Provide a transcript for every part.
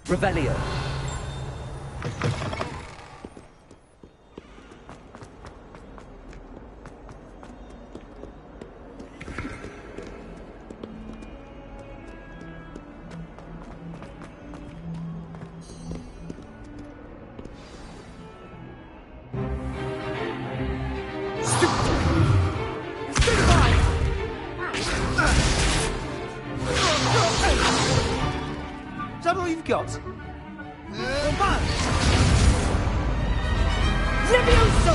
Revelio. Is that all you've got? Levioso!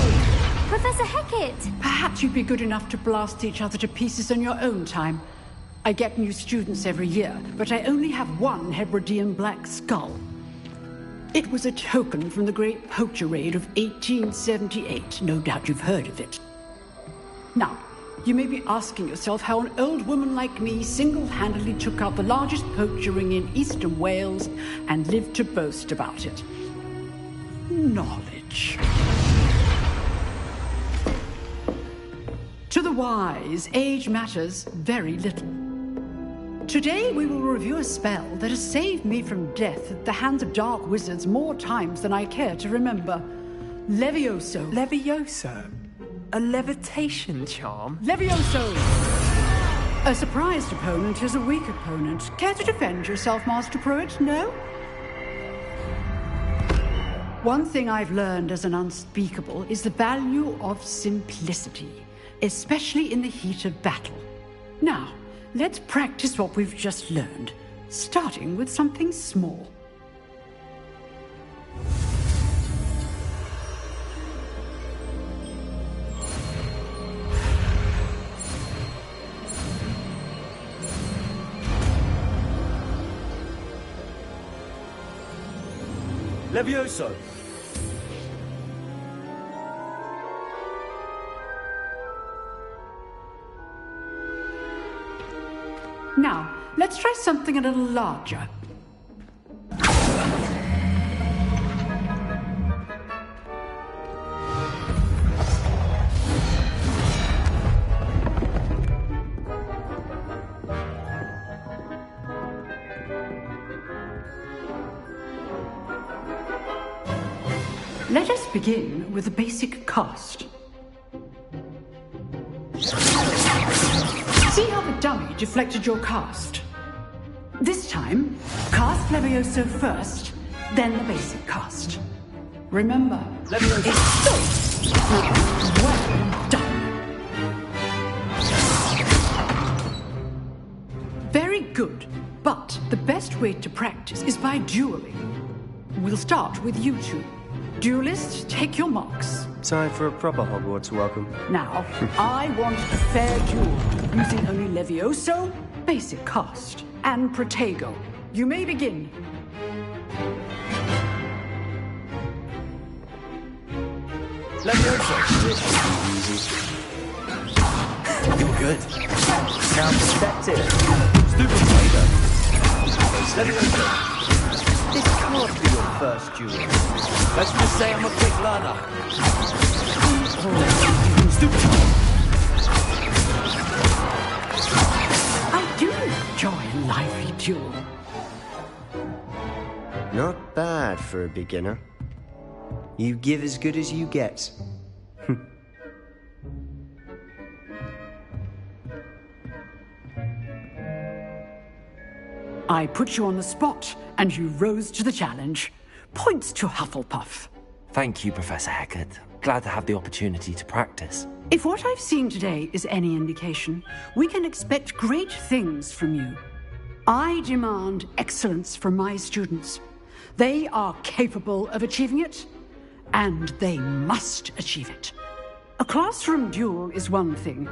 Professor Hecat! Perhaps you'd be good enough to blast each other to pieces in your own time. I get new students every year, but I only have one Hebridean black skull. It was a token from the Great Poacher Raid of 1878. No doubt you've heard of it. Now, you may be asking yourself how an old woman like me single-handedly took out the largest poacher ring in eastern Wales and lived to boast about it. Knowledge. To the wise, age matters very little. Today we will review a spell that has saved me from death at the hands of dark wizards more times than I care to remember. Levioso. Levioso? A levitation charm? Levioso! A surprised opponent is a weak opponent. Care to defend yourself, Master Pruitt? No? One thing I've learned as an unspeakable is the value of simplicity, especially in the heat of battle. Now, let's practice what we've just learned, starting with something small. Levioso. Now, let's try something a little larger. Let us begin with the basic cast. See how the dummy deflected your cast? This time, cast Levioso first, then the basic cast. Remember, Levioso. Well done. Very good, but the best way to practice is by dueling. We'll start with you two. Duelists, take your marks. Time for a proper Hogwarts welcome. Now, I want a fair duel, using only Levioso, basic cast, and Protego. You may begin. Levioso. You're good. Sound perspective. Stupefied. Levioso. This can't be your first duel. Let's just say I'm a quick learner. I do enjoy a lively duel. Not bad for a beginner. You give as good as you get. I put you on the spot, and you rose to the challenge. Points to Hufflepuff. Thank you, Professor Hecat. Glad to have the opportunity to practice. If what I've seen today is any indication, we can expect great things from you. I demand excellence from my students. They are capable of achieving it, and they must achieve it. A classroom duel is one thing,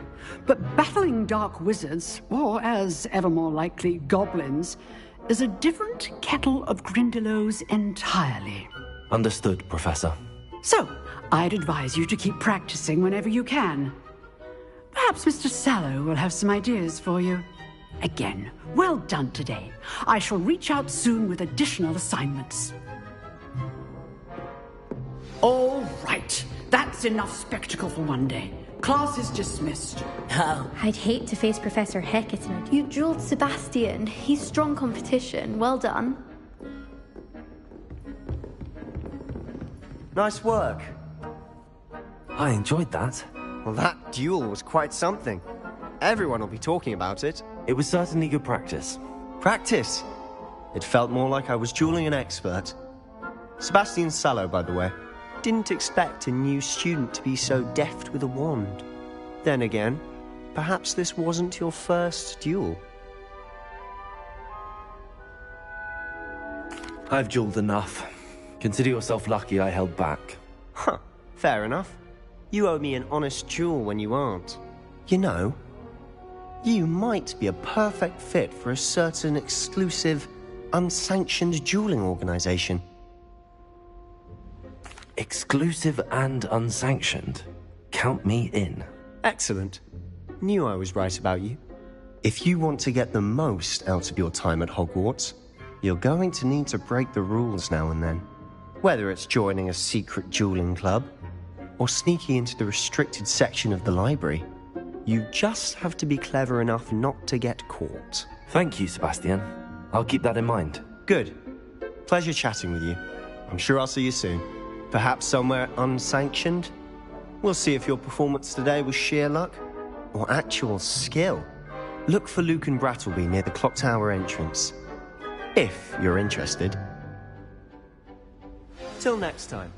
but battling dark wizards, or as ever more likely, goblins, is a different kettle of Grindylows entirely. Understood, Professor. So, I'd advise you to keep practicing whenever you can. Perhaps Mr. Sallow will have some ideas for you. Again, well done today. I shall reach out soon with additional assignments. All right. That's enough spectacle for one day. Class is dismissed. Oh. I'd hate to face Professor Hecat. You dueled Sebastian. He's strong competition. Well done. Nice work. I enjoyed that. Well, that duel was quite something. Everyone will be talking about it. It was certainly good practice. Practice? It felt more like I was dueling an expert. Sebastian Sallow, by the way. Didn't expect a new student to be so deft with a wand. Then again, perhaps this wasn't your first duel. I've dueled enough. Consider yourself lucky I held back. Huh, fair enough. You owe me an honest duel when you aren't. You know, you might be a perfect fit for a certain exclusive, unsanctioned dueling organization. Exclusive and unsanctioned. Count me in. Excellent. Knew I was right about you. If you want to get the most out of your time at Hogwarts, you're going to need to break the rules now and then. Whether it's joining a secret dueling club, or sneaking into the restricted section of the library, you just have to be clever enough not to get caught. Thank you, Sebastian. I'll keep that in mind. Good. Pleasure chatting with you. I'm sure I'll see you soon. Perhaps somewhere unsanctioned? We'll see if your performance today was sheer luck or actual skill. Look for Luke and Brattleby near the Clock Tower entrance. If you're interested. Till next time.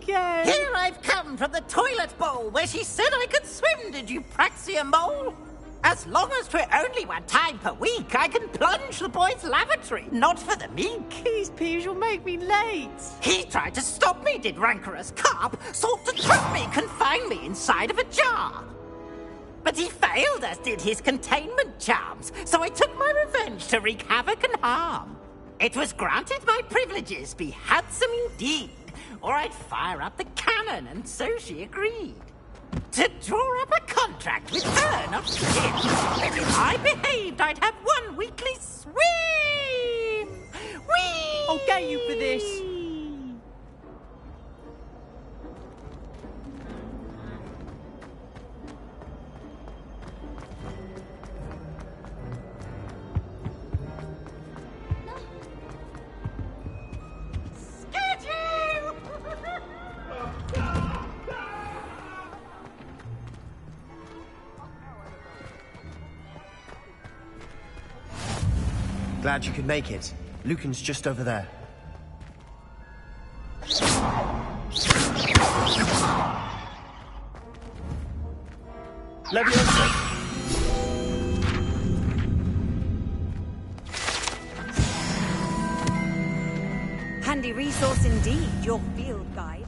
again! Here I've come from the toilet bowl where she said I could swim, did you praxia mole? As long as 'twere only one time per week, I can plunge the boy's lavatory, not for the meek. Please, Peeves, you'll make me late. He tried to stop me, did rancorous carp, sought to trap me, confine me inside of a jar. But he failed, as did his containment charms, so I took my revenge to wreak havoc and harm. It was granted my privileges be handsome indeed, or I'd fire up the cannon, and so she agreed. To draw up a contract with her, not him, that if I behaved, I'd have one weekly swim! Whee! I'll get you for this. Get you! Glad you could make it. Lucan's just over there. Leviosa! Handy resource indeed, your field guide.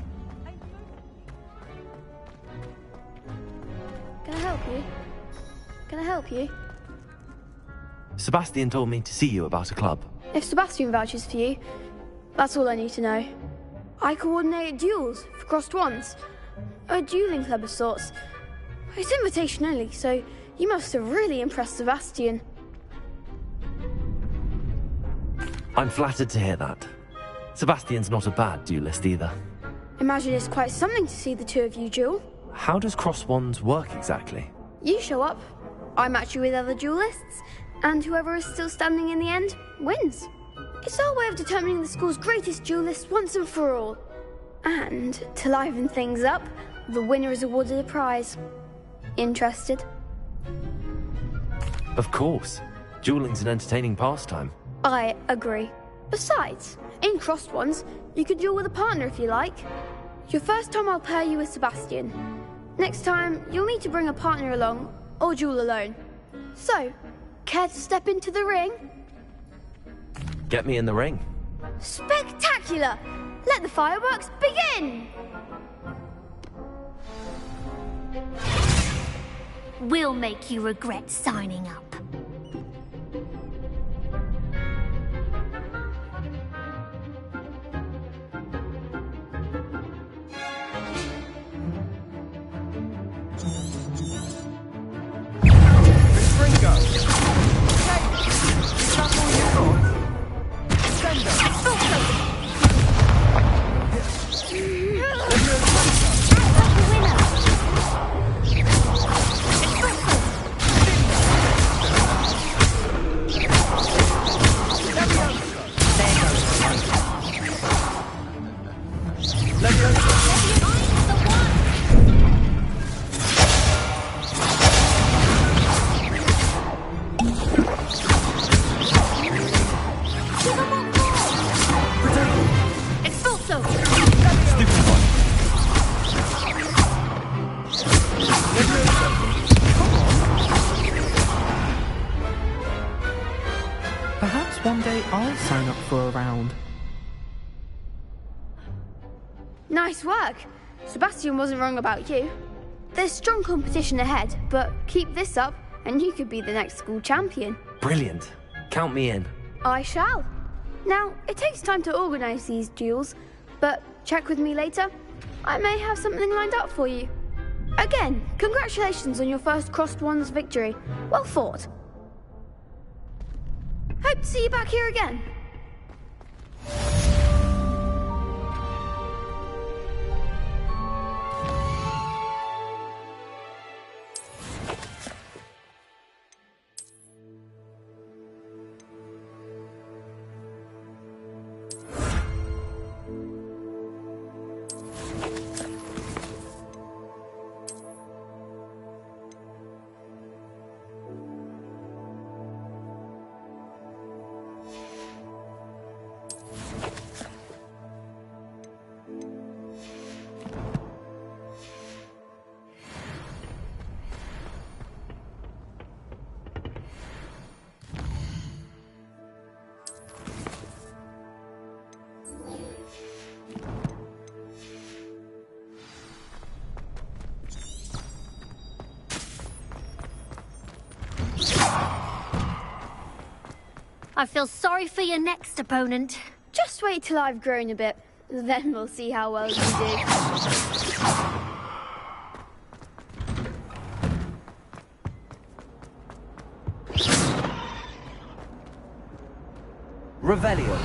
Can I help you? Can I help you? Sebastian told me to see you about a club. If Sebastian vouches for you, that's all I need to know. I coordinate duels for crossed ones. A dueling club of sorts. It's invitation only, so you must have really impressed Sebastian. I'm flattered to hear that. Sebastian's not a bad duelist either. Imagine it's quite something to see the two of you duel. How does cross wands work exactly? You show up, I match you with other duelists, and whoever is still standing in the end wins. It's our way of determining the school's greatest duelist once and for all. And to liven things up, the winner is awarded a prize. Interested? Of course. Dueling's an entertaining pastime. I agree. Besides, in crossed ones, you could duel with a partner if you like. Your first time I'll pair you with Sebastian. Next time, you'll need to bring a partner along, or duel alone. So, care to step into the ring? Get me in the ring. Spectacular! Let the fireworks begin! We'll make you regret signing up. Ringo! Hey! Is that all you got? Send Perhaps one day I'll sign up for a round. Nice work. Sebastian wasn't wrong about you. There's strong competition ahead, but keep this up and you could be the next school champion. Brilliant. Count me in. I shall. Now, it takes time to organise these duels, but check with me later. I may have something lined up for you. Again, congratulations on your first Crossed Wands victory. Well fought. Hope to see you back here again. I feel sorry for your next opponent. Just wait till I've grown a bit. Then we'll see how well you do. Revelio.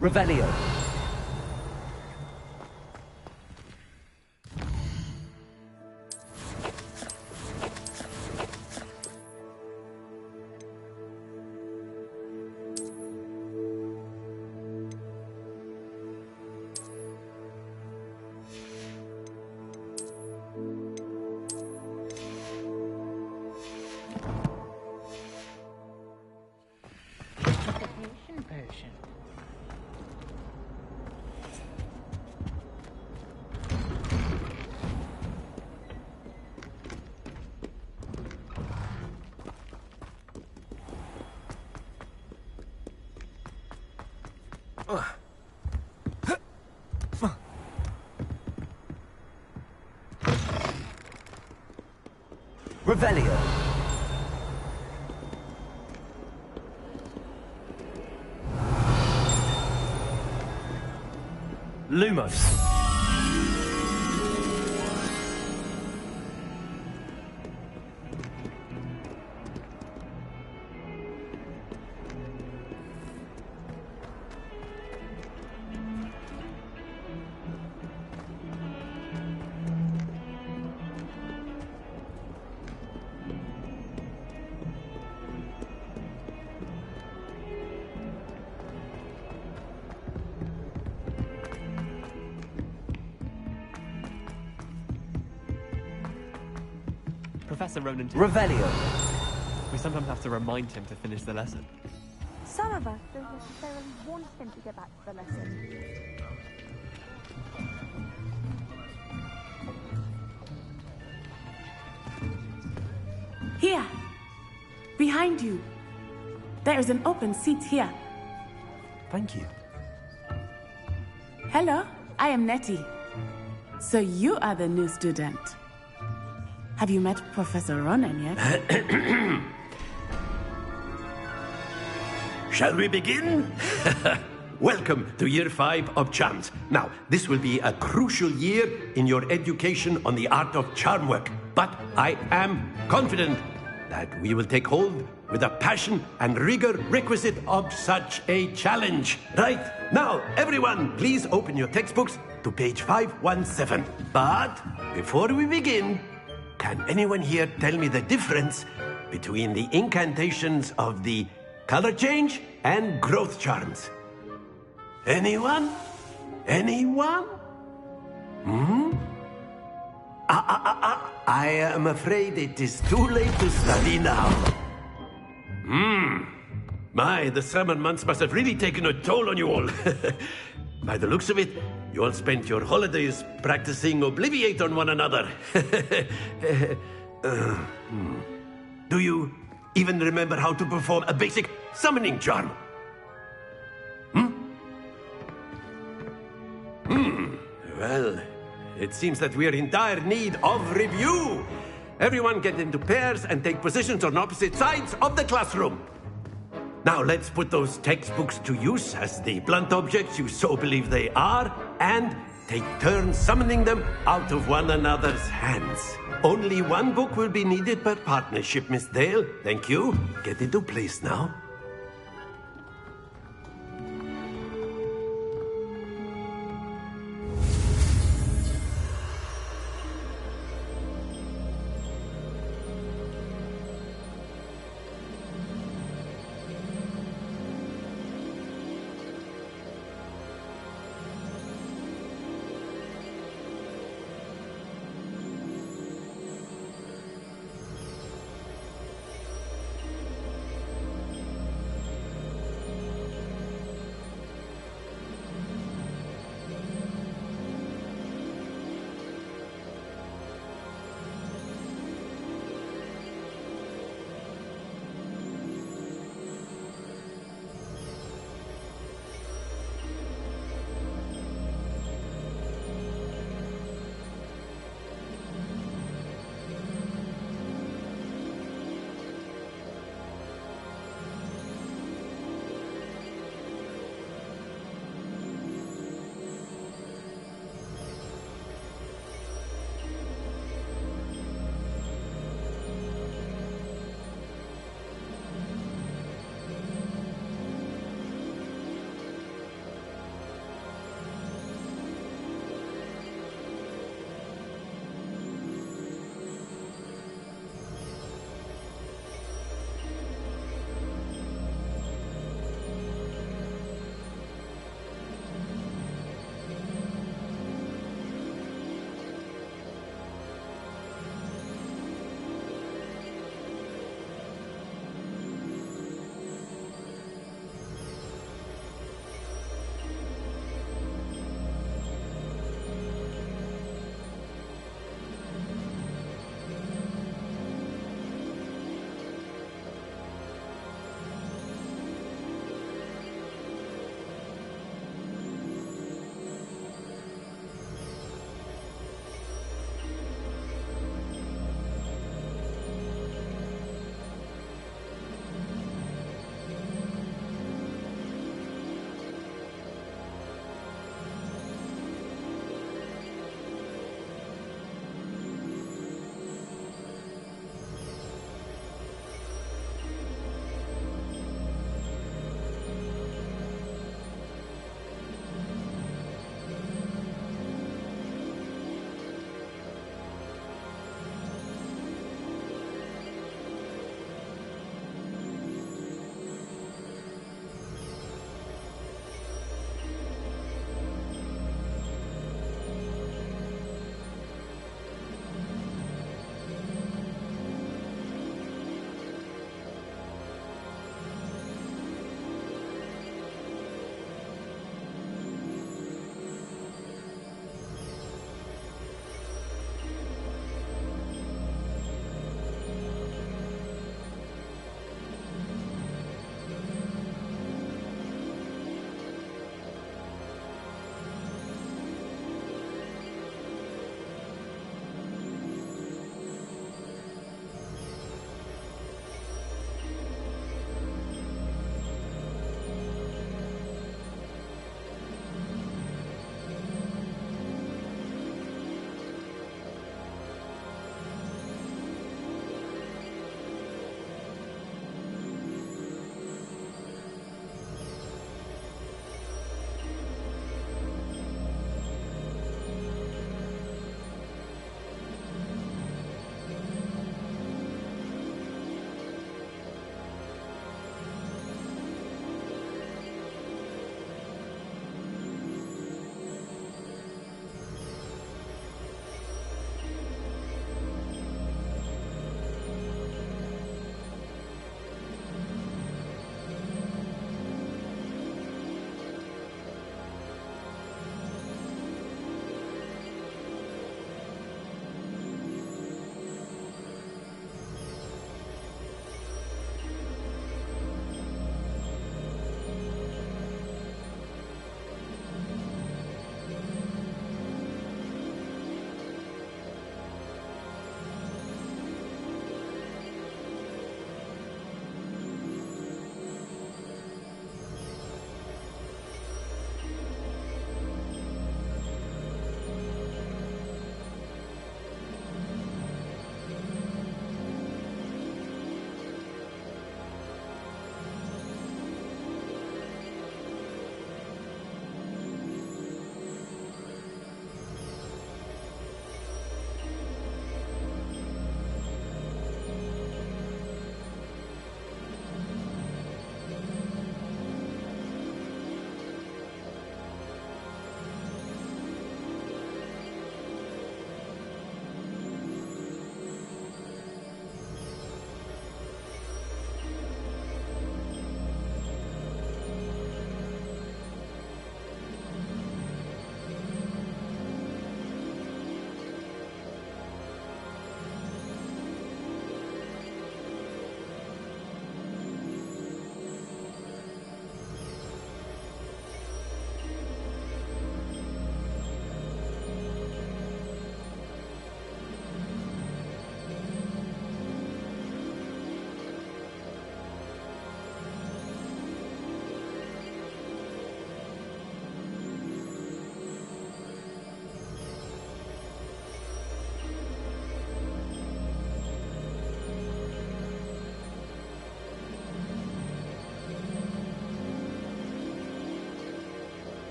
Revelio. Revelio. Lumos. Professor Ronan. Revelio. We sometimes have to remind him to finish the lesson. Some of us don't necessarily want him to get back to the lesson. Here! Behind you! There is an open seat here. Thank you. Hello, I am Nettie. So you are the new student. Have you met Professor Ronan yet? Shall we begin? Welcome to Year 5 of Charms. Now, this will be a crucial year in your education on the art of charm work. But I am confident that we will take hold with the passion and rigor requisite of such a challenge. Right, now, everyone, please open your textbooks to page 517. But before we begin, can anyone here tell me the difference between the incantations of the color change and growth charms? Anyone? Anyone? I am afraid it is too late to study now. My, the summer months must have really taken a toll on you all. By the looks of it, you all spent your holidays practicing Obliviate on one another. Do you even remember how to perform a basic summoning charm? Well, it seems that we are in dire need of review. Everyone get into pairs and take positions on opposite sides of the classroom. Now let's put those textbooks to use as the blunt objects you so believe they are, and take turns summoning them out of one another's hands. Only one book will be needed per partnership, Miss Dale. Thank you. Get into place now.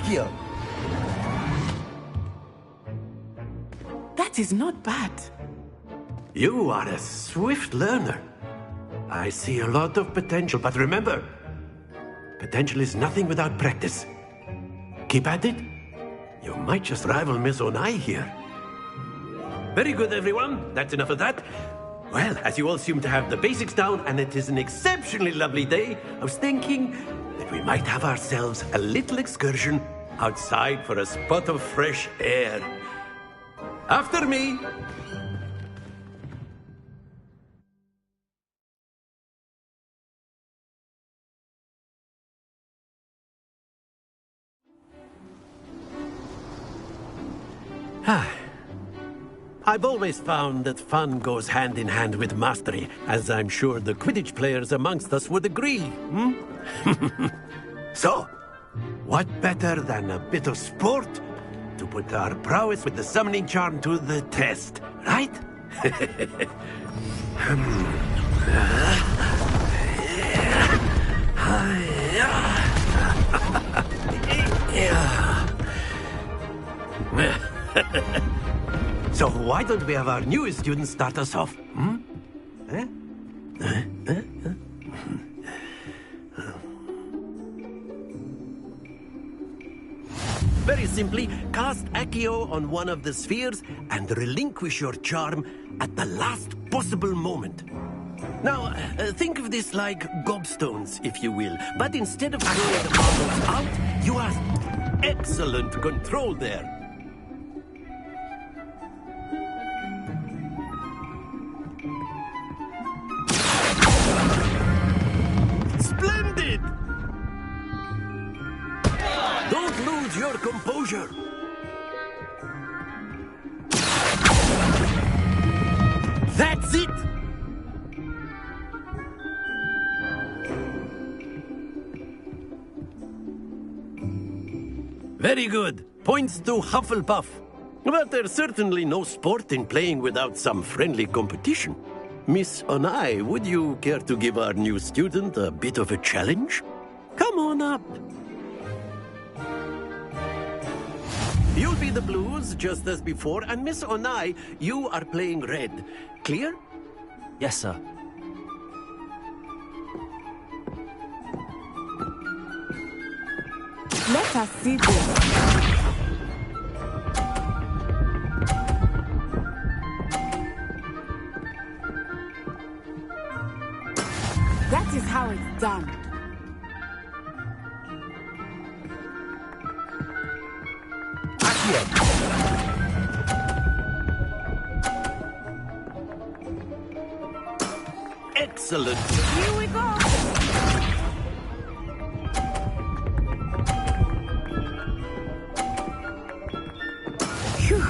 Accio. That is not bad. You are a swift learner. I see a lot of potential, but remember, potential is nothing without practice. Keep at it. You might just rival Miss Onai here. Very good, everyone. That's enough of that. Well, as you all seem to have the basics down, and it is an exceptionally lovely day, I was thinking that we might have ourselves a little excursion outside for a spot of fresh air. After me! I've always found that fun goes hand in hand with mastery, as I'm sure the Quidditch players amongst us would agree. So, what better than a bit of sport to put our prowess with the summoning charm to the test, right? So why don't we have our newest student start us off? Very simply, cast Accio on one of the spheres and relinquish your charm at the last possible moment. Now, think of this like gobstones, if you will. But instead of throwing the marbles out, you have excellent control there. Splendid! Don't lose your composure. That's it! Very good. Points to Hufflepuff. But there's certainly no sport in playing without some friendly competition. Miss Onai, would you care to give our new student a bit of a challenge? Come on up. You'll be the blues, just as before, and Miss Onai, you are playing red. Clear? Yes, sir. Let us see this. That is how it's done. Excellent. Here we go. Phew.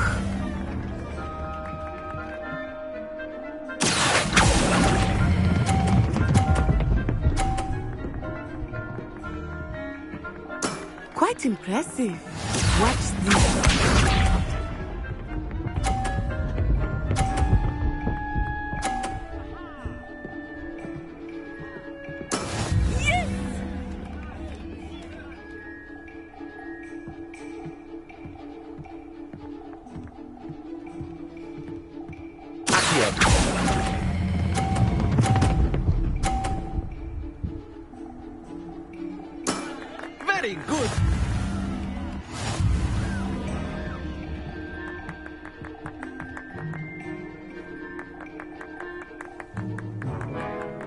Quite impressive. Watch this. Very good.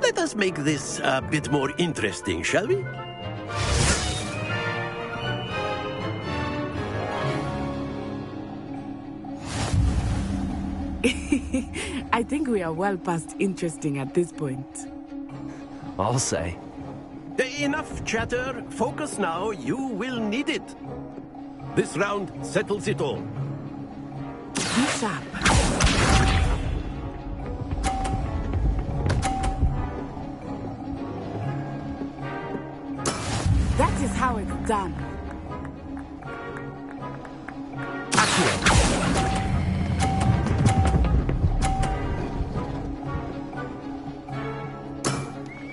Let us make this a bit more interesting, shall we? I think we are well past interesting at this point. I'll say. Enough chatter. Focus now. You will need it. This round settles it all. Be sharp. That is how it's done.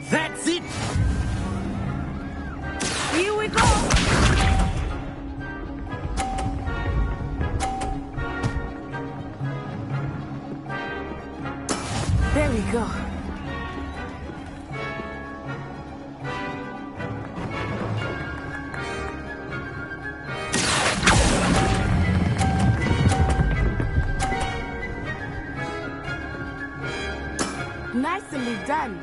That's it! Here we go! we go. Nicely done.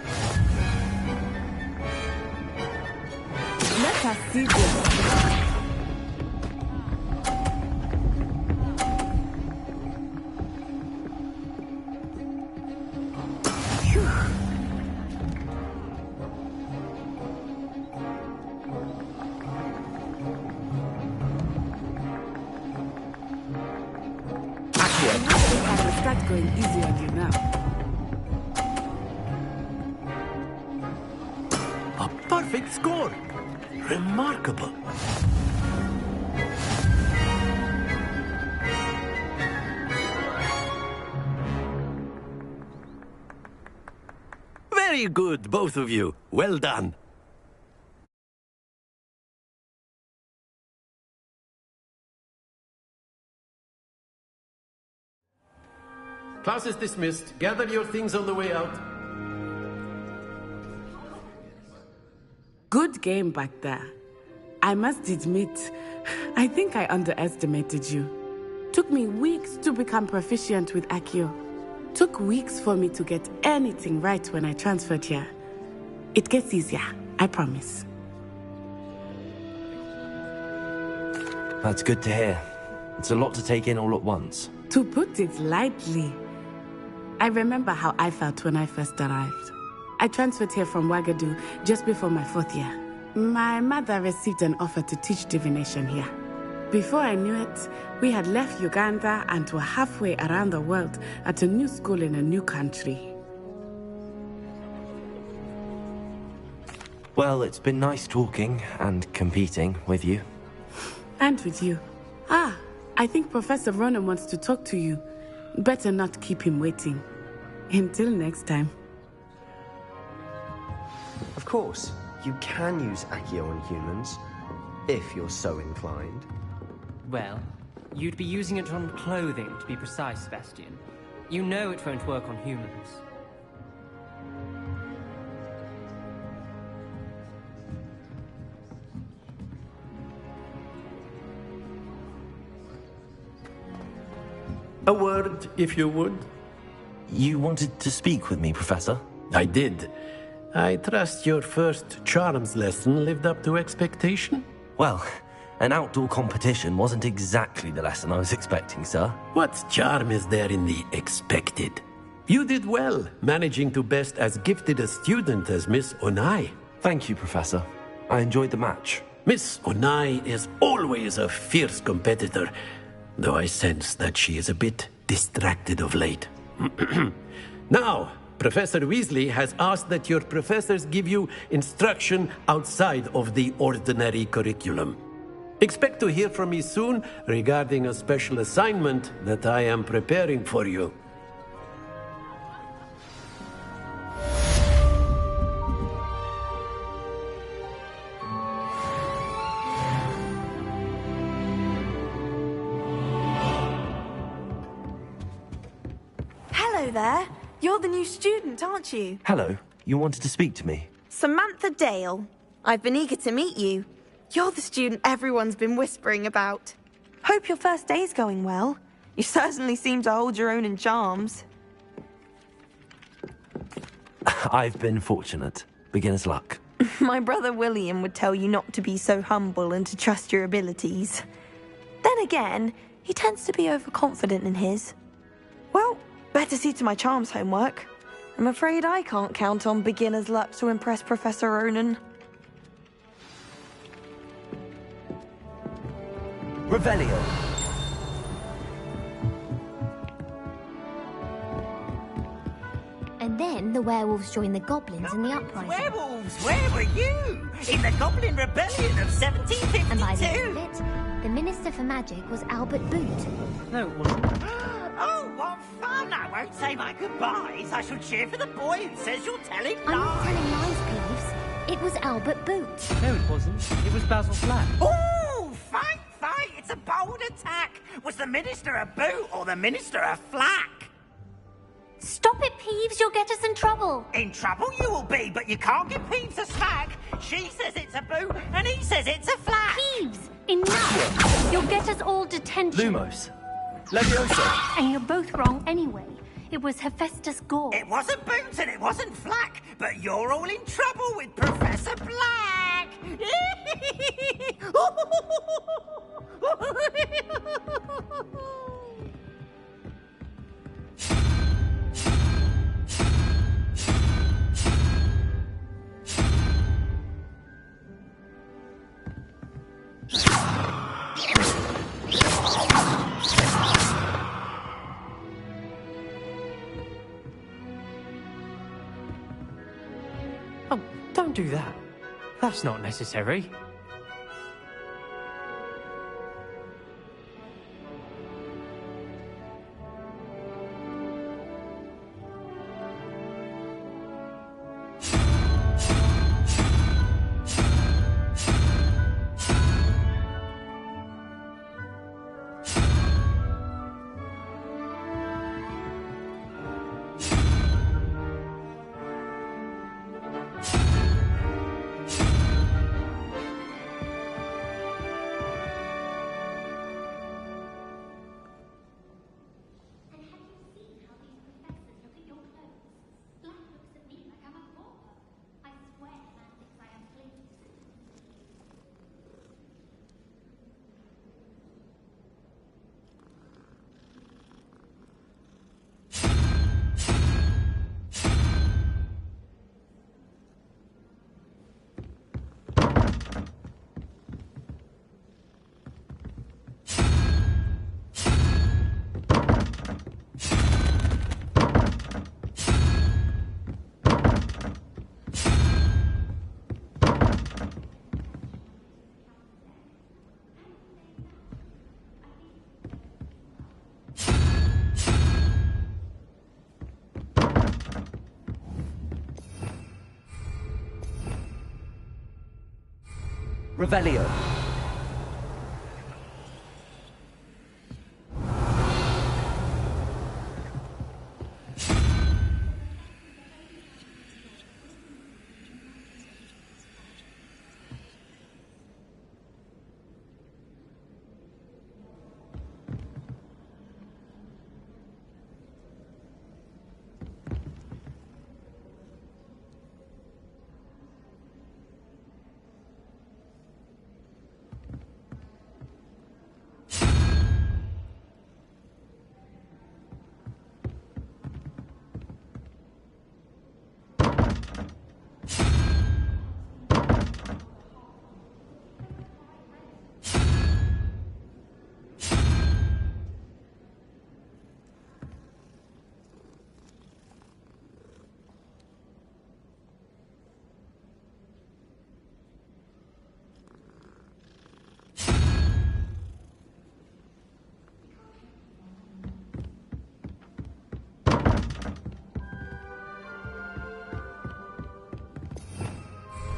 Let us see this. I will start going easy on you now. A perfect score! Remarkable! Very good, both of you. Well done. Class is dismissed. Gather your things on the way out. Good game back there. I must admit, I think I underestimated you. Took me weeks to become proficient with Accio. Took weeks for me to get anything right when I transferred here. It gets easier, I promise. That's good to hear. It's a lot to take in all at once. To put it lightly, I remember how I felt when I first arrived. I transferred here from Wagadu just before my 4th year. My mother received an offer to teach divination here. Before I knew it, we had left Uganda and were halfway around the world at a new school in a new country. Well, it's been nice talking and competing with you. And with you. Ah, I think Professor Ronan wants to talk to you. Better not keep him waiting. Until next time. Of course, you can use Accio on humans, if you're so inclined. Well, you'd be using it on clothing, to be precise, Sebastian. You know it won't work on humans. A word, if you would. You wanted to speak with me, Professor? I did. I trust your first charms lesson lived up to expectation? Well, an outdoor competition wasn't exactly the lesson I was expecting, sir. What charm is there in the expected? You did well, managing to best as gifted a student as Miss Onai. Thank you, Professor. I enjoyed the match. Miss Onai is always a fierce competitor, though I sense that she is a bit distracted of late. Now, Professor Weasley has asked that your professors give you instruction outside of the ordinary curriculum. Expect to hear from me soon regarding a special assignment that I am preparing for you. Hello there. You're the new student, aren't you? Hello. You wanted to speak to me? Samantha Dale. I've been eager to meet you. You're the student everyone's been whispering about. Hope your first day's going well. You certainly seem to hold your own in charms. I've been fortunate. Beginner's luck. My brother William would tell you not to be so humble and to trust your abilities. Then again, he tends to be overconfident in his. Well, better see to my charms homework. I'm afraid I can't count on beginner's luck to impress Professor Ronan. Revelio. And then the werewolves joined the goblins in the uprising. Werewolves, where were you? In the Goblin Rebellion of 1752? And by the end of it, the Minister for Magic was Albert Boot. No, it wasn't. Oh, what fun! I won't say my goodbyes. I shall cheer for the boy who says you're telling lies. I'm not telling lies, Peeves. It was Albert Boot. No, it wasn't. It was Basil Flack. Oh, fight! It's a bold attack. Was the Minister a boot or the Minister a flack? Stop it, Peeves. You'll get us in trouble. In trouble you will be, but you can't give Peeves a smack. She says it's a boo, and he says it's a flat. Peeves, enough. You'll get us all detention. Lumos. Levioso. And you're both wrong anyway. It was Hephaestus Gore. It wasn't Boots and it wasn't Flack, but you're all in trouble with Professor Black. Oh, don't do that. That's not necessary. Revelio.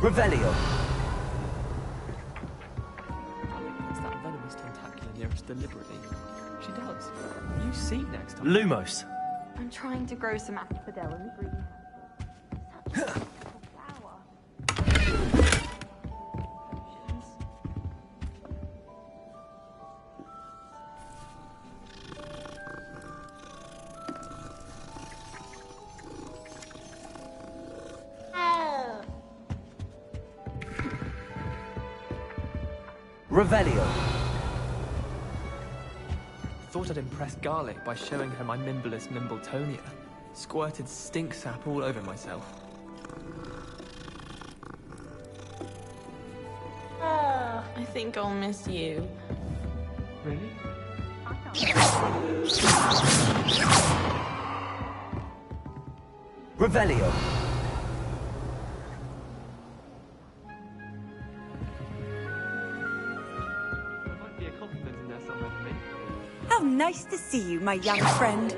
Revelio. It's that venomous tentacular nearest deliberately. She does. You see next time. Lumos. I'm trying to grow some asphodel in the greenhouse. Such a beautiful flower. Revelio. Thought I'd impress Garlic by showing her my Mimblus Mimbletonia. Squirted stink sap all over myself. I think I'll miss you. Really? Revelio. How nice to see you, my young friend.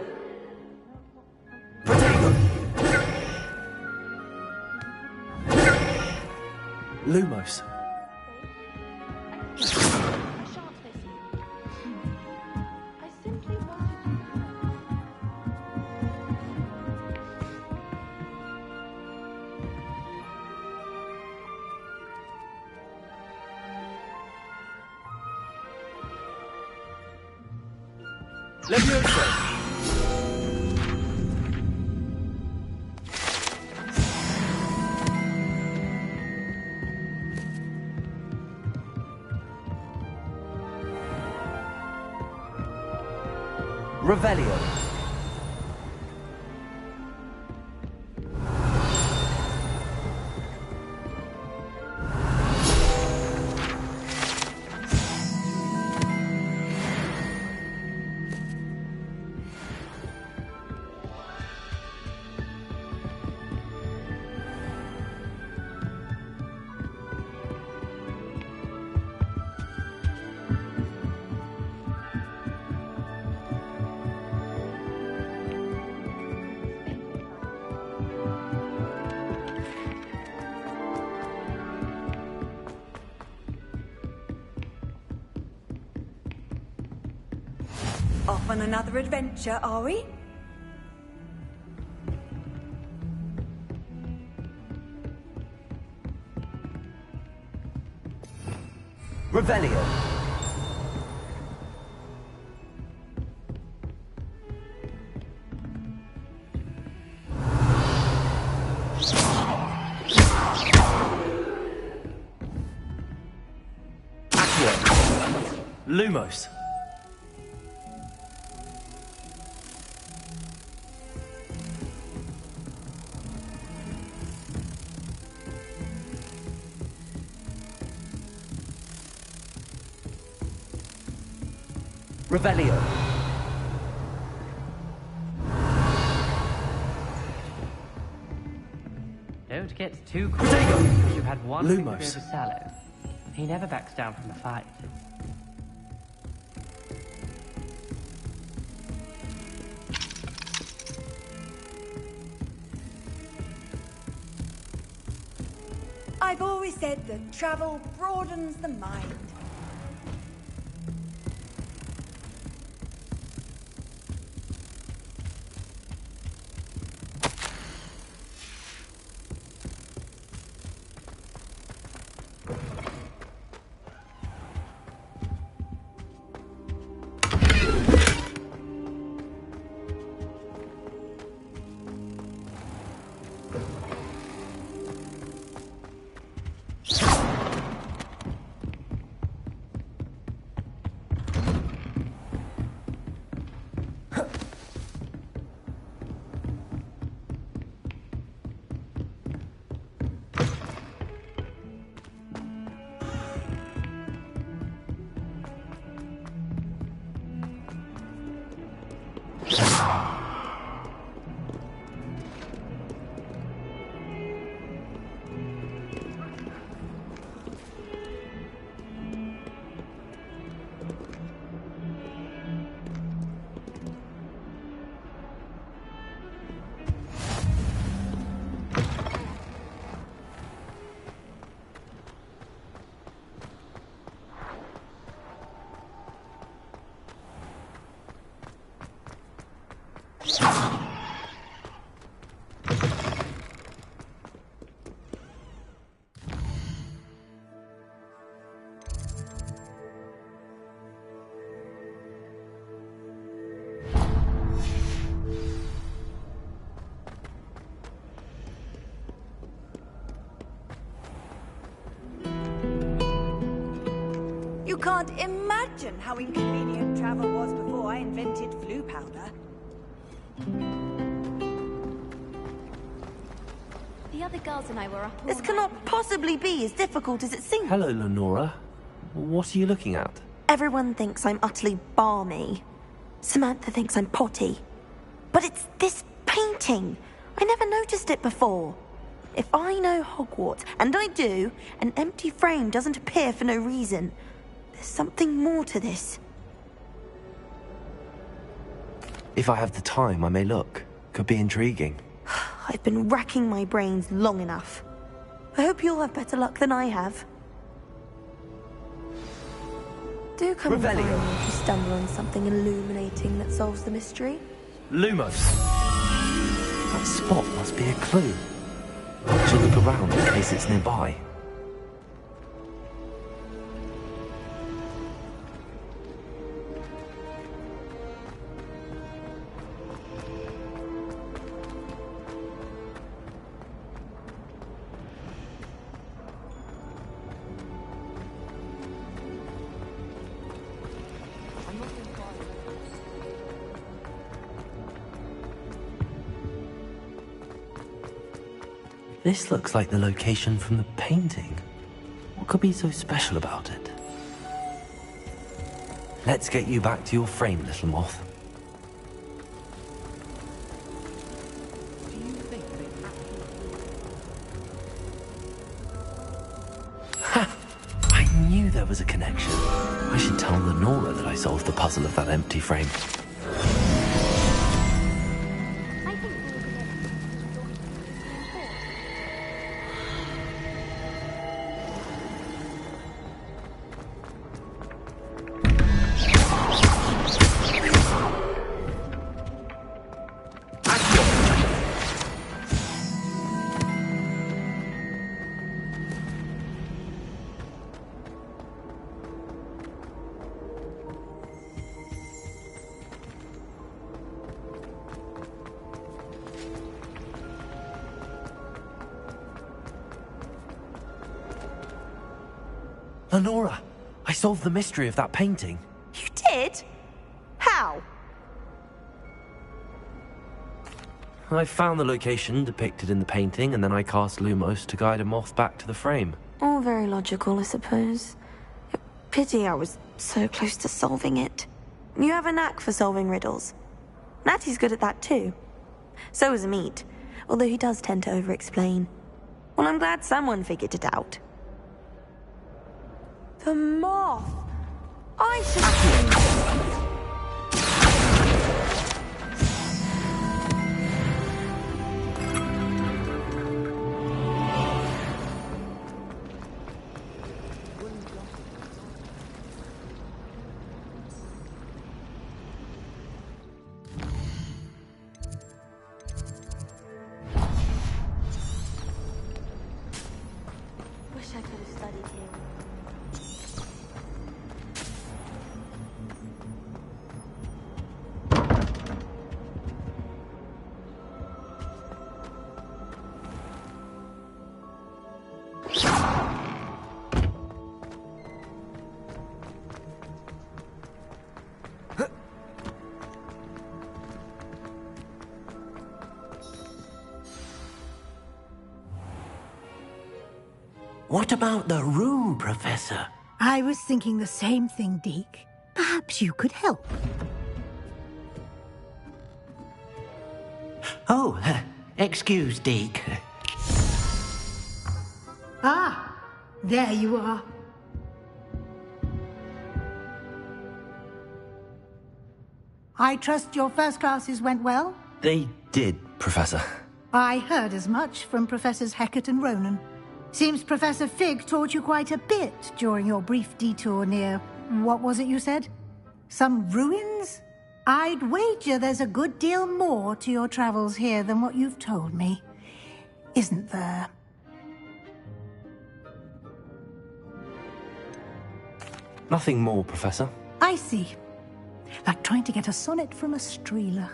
Lumos. Levioso! Revelio. Off on another adventure, are we? Revelio. Accio. Lumos. Revelio. Don't get too cool because you've had one thing to go Lumos. to Sallow. He never backs down from a fight. I've always said that travel broadens the mind. You can't imagine how inconvenient travel was before I invented flu powder. The other girls and I were up all This cannot possibly be as difficult as it seems. Hello, Lenora. What are you looking at? Everyone thinks I'm utterly balmy. Samantha thinks I'm potty. But it's this painting. I never noticed it before. If I know Hogwarts, and I do, an empty frame doesn't appear for no reason. There's something more to this. If I have the time, I may look. Could be intriguing. I've been racking my brains long enough. I hope you'll have better luck than I have. Do come and find me if you stumble on something illuminating that solves the mystery. Lumos. That spot must be a clue. I should look around in case it's nearby. This looks like the location from the painting. What could be so special about it? Let's get you back to your frame, little moth. Ha! I knew there was a connection. I should tell Lenora that I solved the puzzle of that empty frame. Lenora, I solved the mystery of that painting. You did? How? I found the location depicted in the painting, and then I cast Lumos to guide a moth back to the frame. All very logical, I suppose. Pity I was so close to solving it. You have a knack for solving riddles. Natty's good at that too. So is Amit, although he does tend to over-explain. Well, I'm glad someone figured it out. The moth! I should... Wish I could have studied here. What about the room, Professor? I was thinking the same thing, Deke. Perhaps you could help. Oh, excuse, Deke. Ah, there you are. I trust your first classes went well? They did, Professor. I heard as much from Professors Hecat and Ronan. Seems Professor Fig taught you quite a bit during your brief detour near... what was it you said? Some ruins? I'd wager there's a good deal more to your travels here than what you've told me. Isn't there? Nothing more, Professor. I see. Like trying to get a sonnet from a streeler.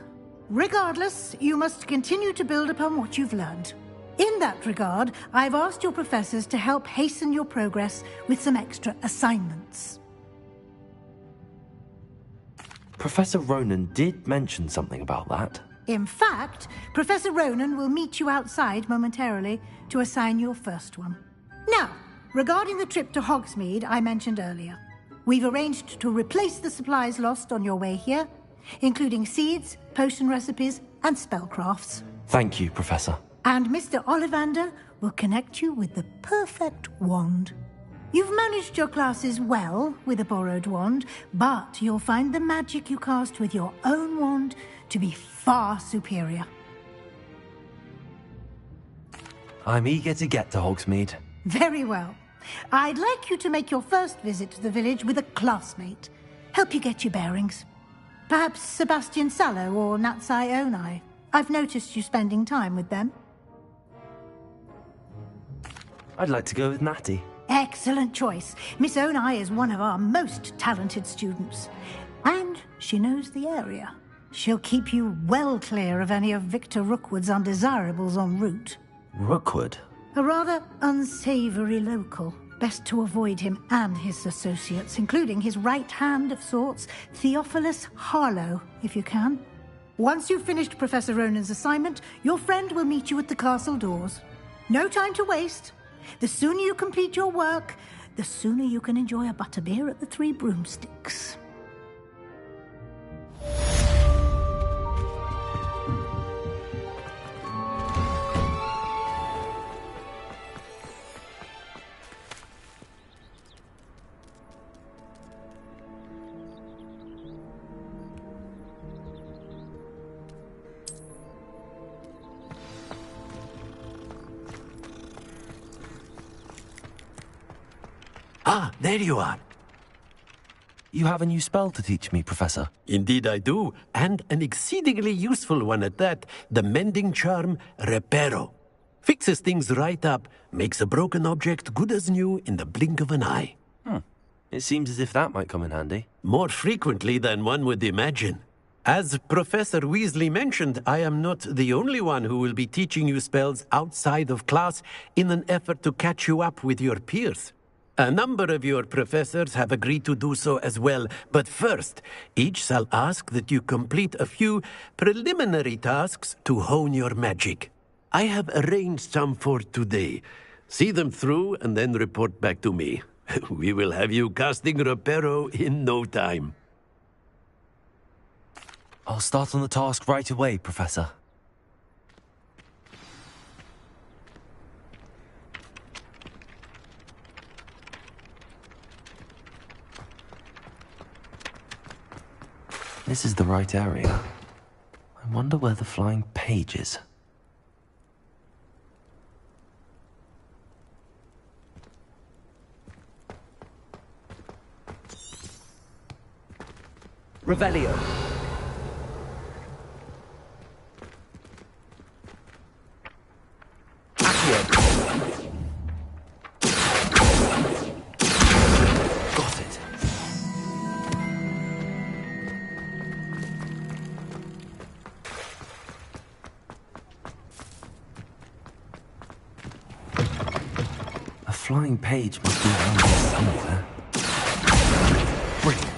Regardless, you must continue to build upon what you've learned. In that regard, I've asked your professors to help hasten your progress with some extra assignments. Professor Ronan did mention something about that. In fact, Professor Ronan will meet you outside momentarily to assign your first one. Now, regarding the trip to Hogsmeade I mentioned earlier, we've arranged to replace the supplies lost on your way here, including seeds, potion recipes, and spellcrafts. Thank you, Professor. And Mr. Ollivander will connect you with the perfect wand. You've managed your classes well with a borrowed wand, but you'll find the magic you cast with your own wand to be far superior. I'm eager to get to Hogsmeade. Very well. I'd like you to make your first visit to the village with a classmate. Help you get your bearings. Perhaps Sebastian Sallow or Natsai Onai. I've noticed you spending time with them. I'd like to go with Natty. Excellent choice. Miss Onai is one of our most talented students. And she knows the area. She'll keep you well clear of any of Victor Rookwood's undesirables en route. Rookwood? A rather unsavory local. Best to avoid him and his associates, including his right hand of sorts, Theophilus Harlow, if you can. Once you've finished Professor Ronan's assignment, your friend will meet you at the castle doors. No time to waste. The sooner you complete your work, the sooner you can enjoy a butterbeer at the Three Broomsticks. Ah, there you are. You have a new spell to teach me, Professor. Indeed I do, and an exceedingly useful one at that. The mending charm, Reparo. Fixes things right up, makes a broken object good as new in the blink of an eye. It seems as if that might come in handy. More frequently than one would imagine. As Professor Weasley mentioned, I am not the only one who will be teaching you spells outside of class in an effort to catch you up with your peers. A number of your professors have agreed to do so as well, but first, each shall ask that you complete a few preliminary tasks to hone your magic. I have arranged some for today. See them through and then report back to me. We will have you casting Reparo in no time. I'll start on the task right away, Professor. This is the right area. I wonder where the flying page is. Revelio. Got it. A flying page must be around here somewhere. Brilliant.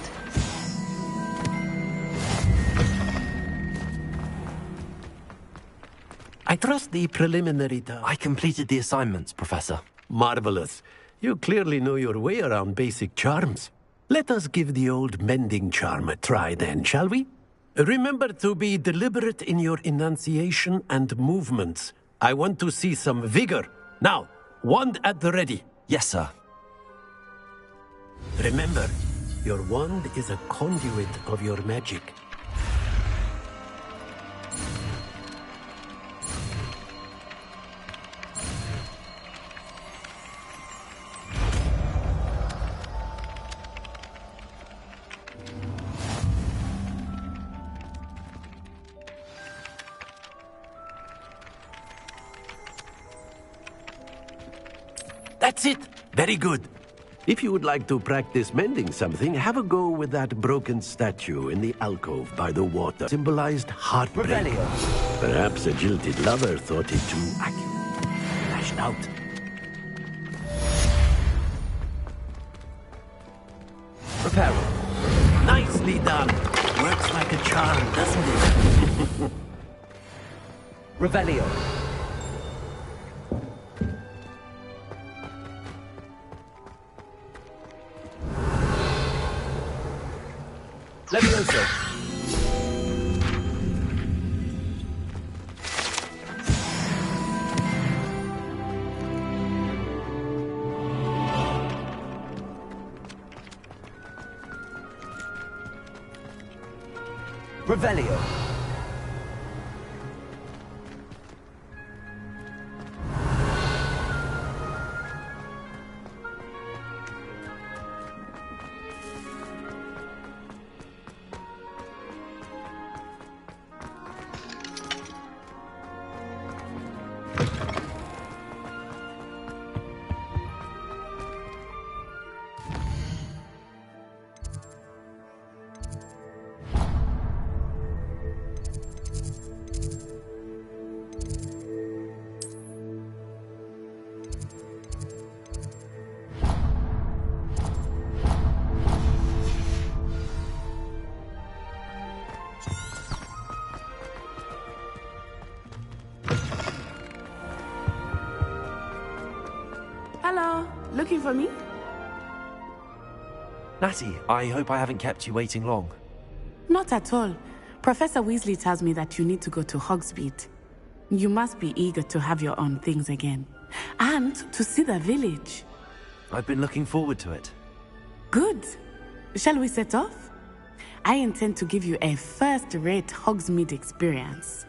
I trust the preliminary task. I completed the assignments, Professor. Marvelous. You clearly know your way around basic charms. Let us give the old mending charm a try then, shall we? Remember to be deliberate in your enunciation and movements. I want to see some vigor. Now, wand at the ready. Yes, sir. Remember, your wand is a conduit of your magic. That's it! Very good. If you would like to practice mending something, have a go with that broken statue in the alcove by the water. Symbolized heartbreak. Revelio. Perhaps a jilted lover thought it too accurate. Lashed out. Reparo. Nicely done. Works like a charm, doesn't it? Revelio. Levioso. Revelio. looking for me? Natty, I hope I haven't kept you waiting long. Not at all. Professor Weasley tells me that you need to go to Hogsmeade. You must be eager to have your own things again. And to see the village. I've been looking forward to it. Good. Shall we set off? I intend to give you a first-rate Hogsmeade experience.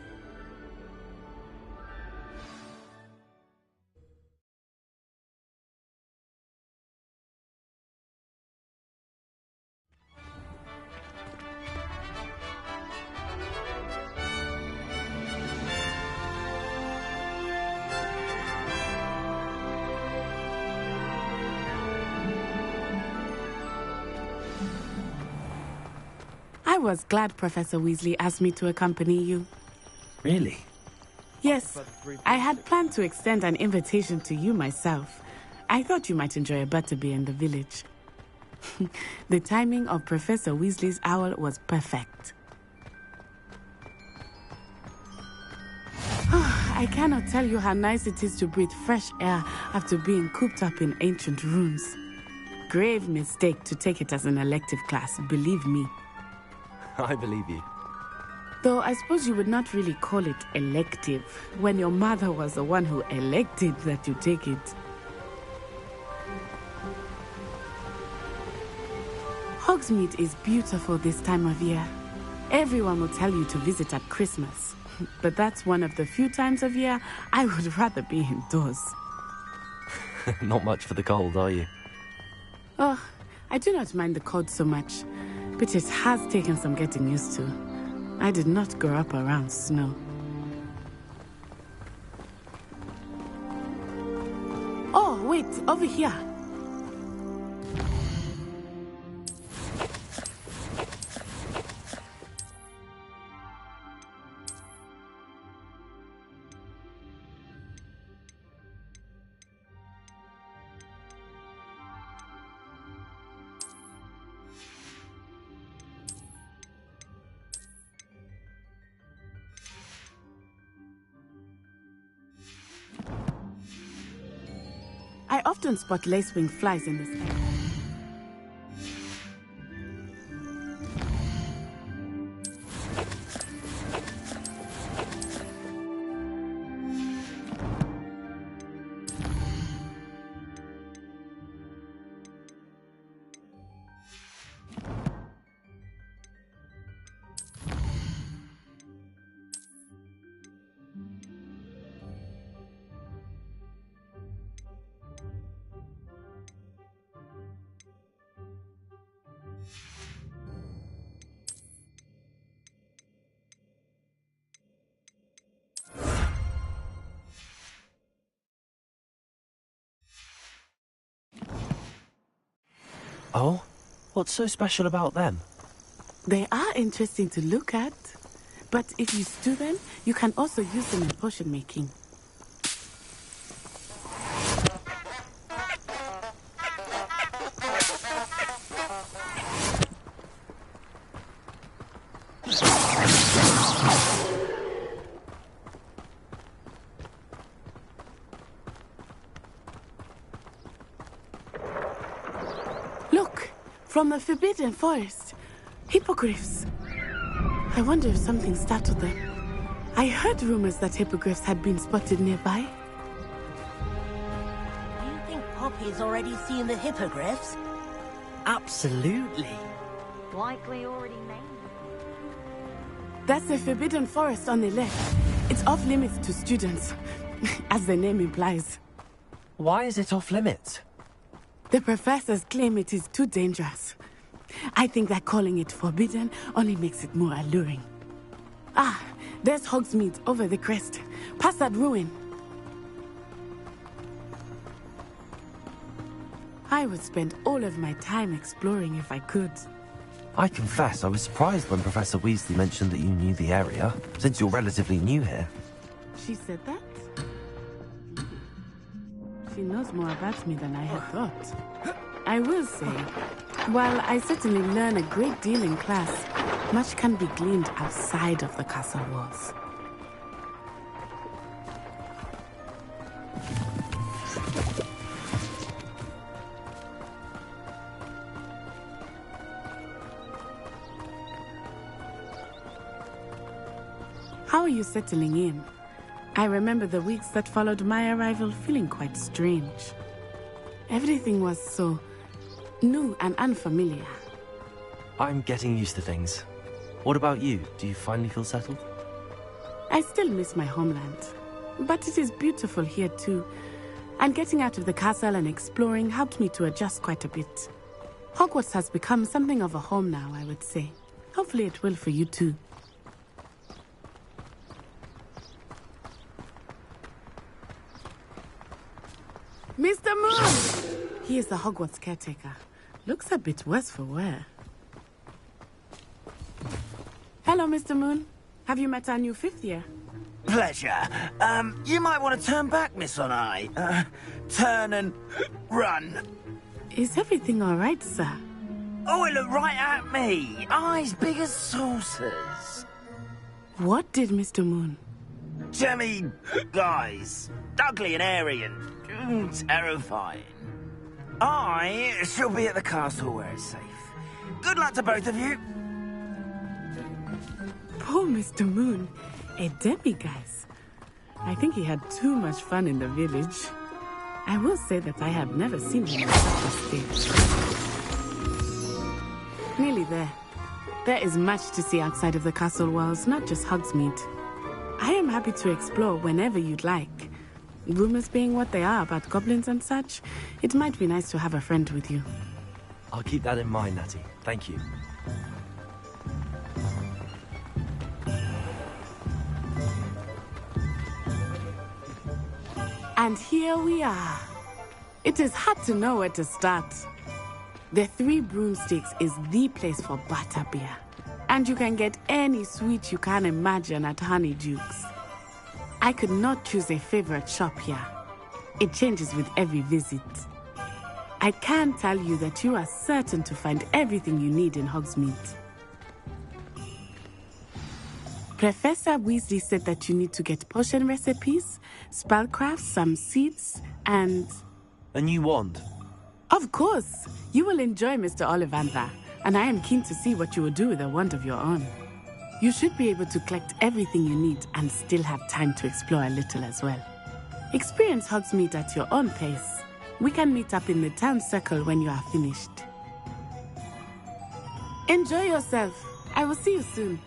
I was glad Professor Weasley asked me to accompany you. Really? Yes, I had planned to extend an invitation to you myself. I thought you might enjoy a butterbeer in the village. The timing of Professor Weasley's owl was perfect. I cannot tell you how nice it is to breathe fresh air after being cooped up in ancient rooms. Grave mistake to take it as an elective class, believe me. I believe you. Though I suppose you would not really call it elective when your mother was the one who elected that you take it. Hogsmeade is beautiful this time of year. Everyone will tell you to visit at Christmas, but that's one of the few times of year I would rather be indoors. Not much for the cold, are you? Oh, I do not mind the cold so much, but it has taken some getting used to. I did not grow up around snow. Oh, wait, over here. I often spot lacewing flies in this area. Oh? What's so special about them? They are interesting to look at, but if you stew them, you can also use them in potion making. Look, from the Forbidden Forest, hippogriffs. I wonder if something startled them. I heard rumors that hippogriffs had been spotted nearby. Do you think Poppy's already seen the hippogriffs? Absolutely. Likely already named. That's the Forbidden Forest on the left. It's off limits to students, as the name implies. Why is it off limits? The professors claim it is too dangerous. I think that calling it forbidden only makes it more alluring. Ah, there's Hogsmeade over the crest. Past that ruin. I would spend all of my time exploring if I could. I confess, I was surprised when Professor Weasley mentioned that you knew the area, since you're relatively new here. She said that? She knows more about me than I had thought. I will say, while I certainly learn a great deal in class, much can be gleaned outside of the castle walls. How are you settling in? I remember the weeks that followed my arrival feeling quite strange. Everything was so new and unfamiliar. I'm getting used to things. What about you? Do you finally feel settled? I still miss my homeland, but it is beautiful here too. And getting out of the castle and exploring helped me to adjust quite a bit. Hogwarts has become something of a home now, I would say. Hopefully it will for you too. Mr. Moon! He is the Hogwarts caretaker. Looks a bit worse for wear. Hello, Mr. Moon. Have you met our new 5th year? Pleasure. You might want to turn back, Miss Onai. Turn and run. Is everything all right, sir? Oh, it looked right at me. Eyes big as saucers. What did Mr. Moon? Jemmy guys. Ugly and airy and terrifying. I shall be at the castle where it's safe. Good luck to both of you. Poor Mr. Moon. A demiguise. I think he had too much fun in the village. I will say that I have never seen him in such a state. Nearly there. There is much to see outside of the castle walls, not just Hogsmeade. I am happy to explore whenever you'd like. Rumors being what they are about goblins and such, it might be nice to have a friend with you. I'll keep that in mind, Natty. Thank you. And here we are. It is hard to know where to start. The Three Broomsticks is the place for butterbeer. And you can get any sweet you can imagine at Honeydukes. I could not choose a favorite shop here. It changes with every visit. I can tell you that you are certain to find everything you need in Hogsmeade. Professor Weasley said that you need to get potion recipes, spellcraft, some seeds, and... A new wand? Of course! You will enjoy Mr. Ollivander, and I am keen to see what you will do with a wand of your own. You should be able to collect everything you need and still have time to explore a little as well. Experience Hogsmeade at your own pace. We can meet up in the town circle when you are finished. Enjoy yourself. I will see you soon.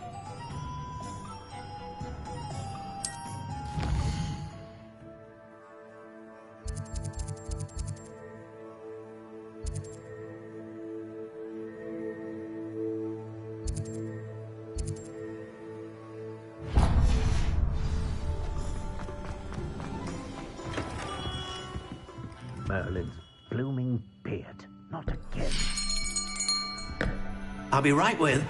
Merlin's blooming beard. Not again. I'll be right with...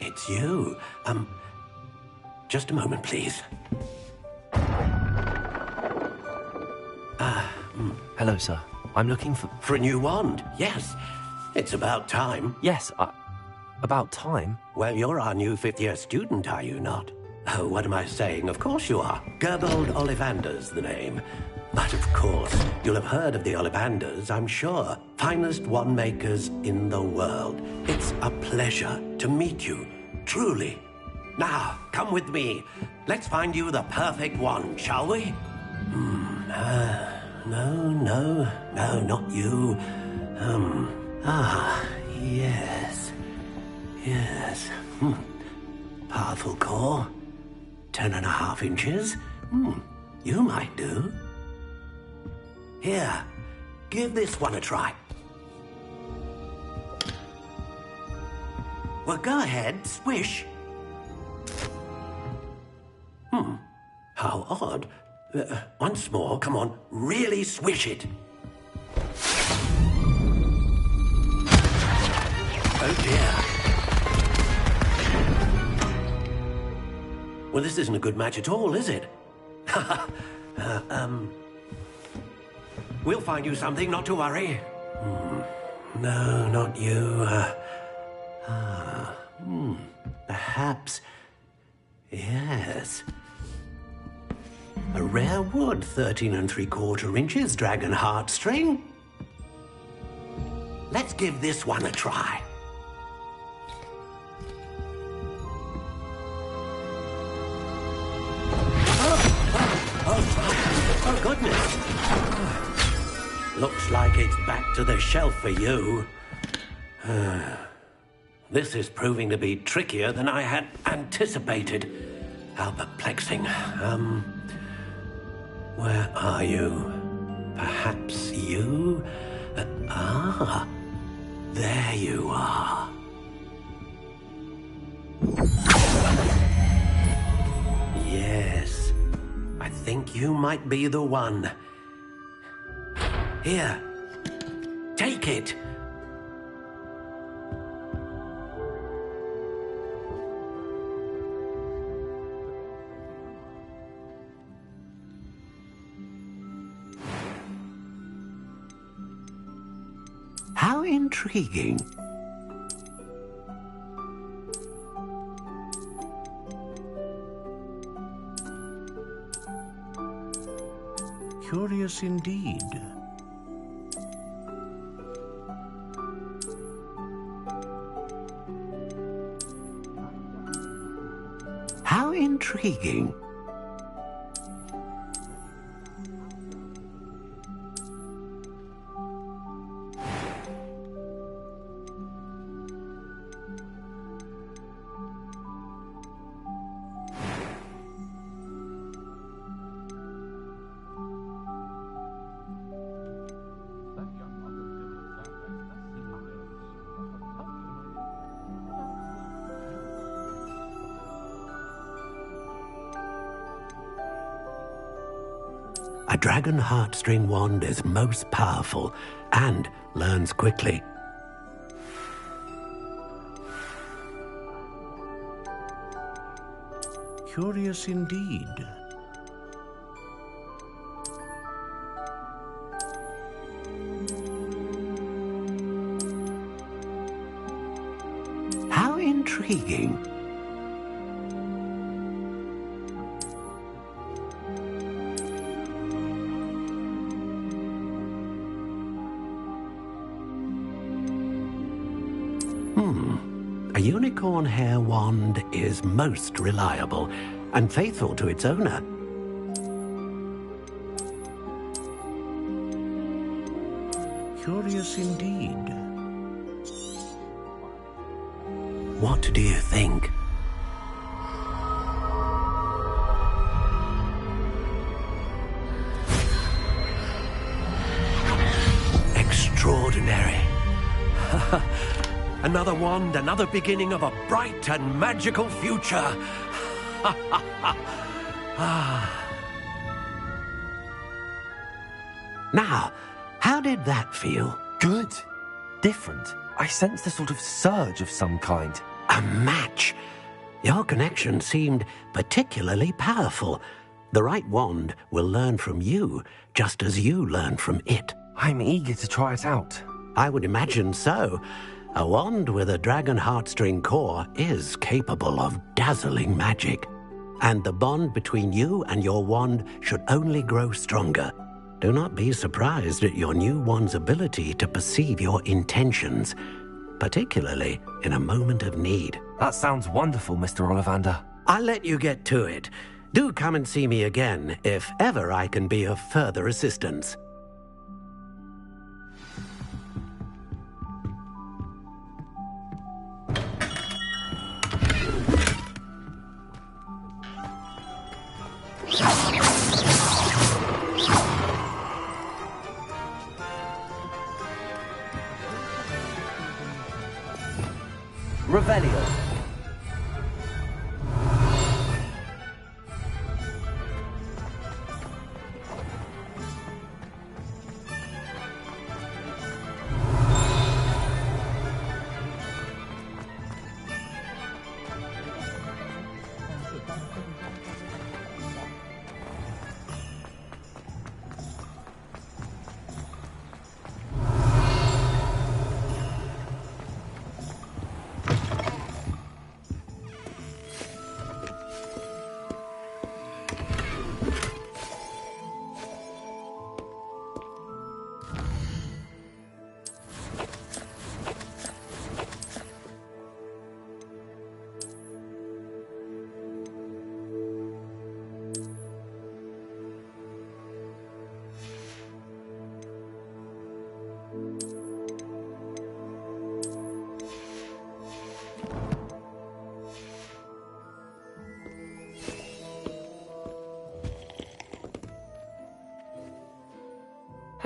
it's you. Just a moment, please. Hello, sir. I'm looking for... For a new wand, yes. It's about time. Yes, about time? Well, you're our new 5th year student, are you not? Oh, what am I saying? Of course you are. Gerbold Ollivander's the name. But of course, you'll have heard of the Ollivanders, I'm sure. Finest wand makers in the world. It's a pleasure to meet you, truly. Now, come with me. Let's find you the perfect wand, shall we? No, not you. Yes. Parthlecore. 10.5 inches. You might do. Here, give this one a try. Well, go ahead, swish. How odd. Once more, come on, really swish it. Oh dear. Well, this isn't a good match at all, is it? We'll find you something, not to worry. No, not you. Perhaps... Yes. A rare wood, 13 3/4 inches, dragon heartstring. Let's give this one a try. Oh, goodness. Looks like it's back to the shelf for you. This is proving to be trickier than I had anticipated. How perplexing. Where are you? Perhaps you? There you are. Yes, I think you might be the one. Here, take it. How intriguing. Curious indeed. How intriguing. A dragon heartstring wand is most powerful and learns quickly. Curious indeed. How intriguing. A unicorn hair wand is most reliable and faithful to its owner. Curious indeed. What do you think? Extraordinary. Another wand, another beginning of a bright and magical future. Now, how did that feel? Good. Different. I sensed a sort of surge of some kind. A match. Your connection seemed particularly powerful. The right wand will learn from you, just as you learn from it. I'm eager to try it out. I would imagine so. A wand with a dragon heartstring core is capable of dazzling magic. And the bond between you and your wand should only grow stronger. Do not be surprised at your new wand's ability to perceive your intentions, particularly in a moment of need. That sounds wonderful, Mr. Ollivander. I'll let you get to it. Do come and see me again if ever I can be of further assistance. Revelio.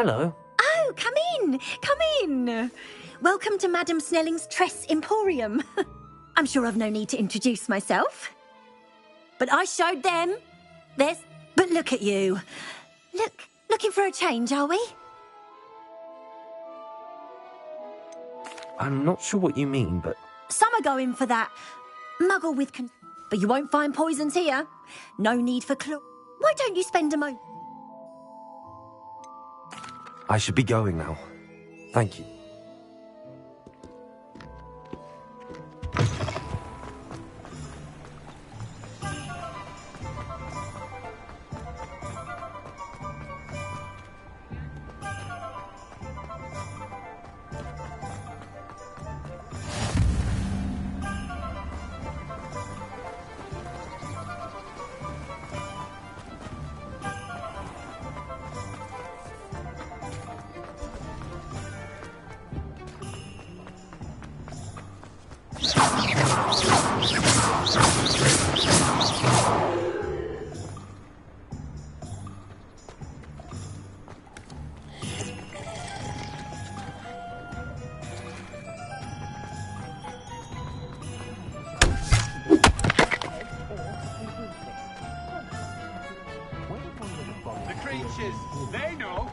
Hello. Oh, come in! Come in! Welcome to Madame Snelling's Tress Emporium. I'm sure I've no need to introduce myself. But I showed them. But look at you. Looking for a change, are we? I'm not sure what you mean, but... Some are going for that muggle with but you won't find poisons here. No need for Why don't you spend a moment? I should be going now. Thank you. They know.